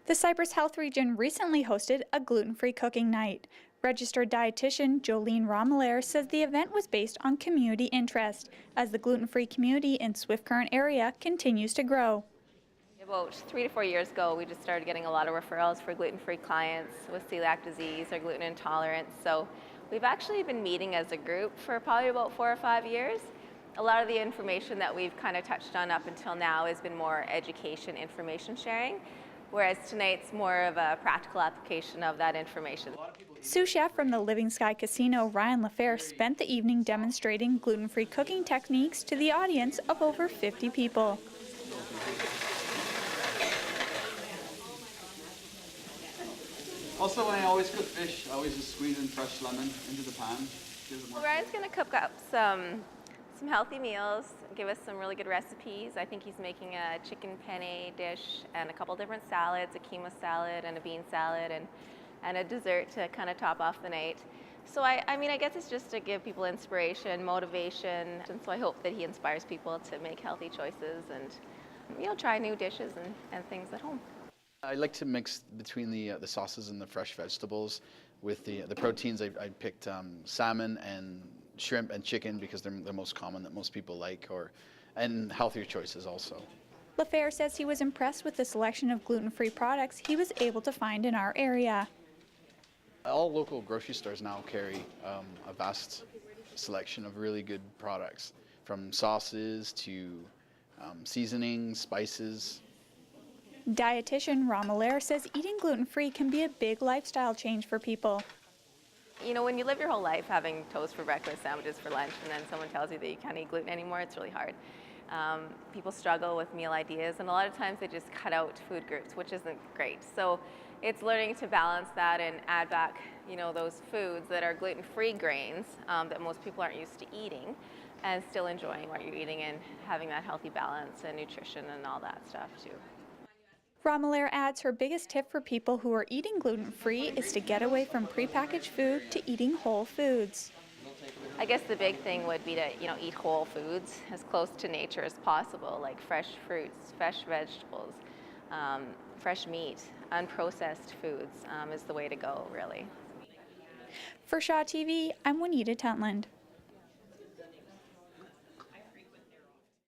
The Cypress Health Region recently hosted a gluten-free cooking night. Registered dietitian Jolene Romelaire says the event was based on community interest, as the gluten-free community in Swift Current area continues to grow. About 3 to 4 years ago, we just started getting a lot of referrals for gluten-free clients with celiac disease or gluten intolerance. So we've actually been meeting as a group for probably about 4 or 5 years. A lot of the information that we've kind of touched on up until now has been more education, information sharing, whereas tonight's more of a practical application of that information. Sous chef from the Living Sky Casino, Ryan LaFair, spent the evening demonstrating gluten-free cooking techniques to the audience of over 50 people. Also, when I always cook fish, I always just squeeze in fresh lemon into the pan. Ryan's going to cook up some healthy meals, give us some really good recipes. I think he's making a chicken penne dish and a couple different salads, a quinoa salad and a bean salad, and a dessert to kind of top off the night. So I mean, I guess it's just to give people inspiration, motivation, and so I hope that he inspires people to make healthy choices and, try new dishes and things at home. I like to mix between the sauces and the fresh vegetables. With the proteins, I picked salmon and shrimp and chicken because they're the most common that most people like, and healthier choices also. LaFair says he was impressed with the selection of gluten-free products he was able to find in our area. All local grocery stores now carry a vast selection of really good products, from sauces to seasonings, spices. Dietitian Romelaire says eating gluten-free can be a big lifestyle change for people. When you live your whole life having toast for breakfast, sandwiches for lunch, and then someone tells you that you can't eat gluten anymore, it's really hard. People struggle with meal ideas, and a lot of times they just cut out food groups, which isn't great. So it's learning to balance that and add back, those foods that are gluten-free grains that most people aren't used to eating, and still enjoying what you're eating and having that healthy balance and nutrition and all that stuff too. Romelaire adds her biggest tip for people who are eating gluten-free is to get away from prepackaged food to eating whole foods. I guess the big thing would be to, eat whole foods as close to nature as possible, like fresh fruits, fresh vegetables, fresh meat, unprocessed foods is the way to go, really. For Shaw TV, I'm Juanita Tuntland.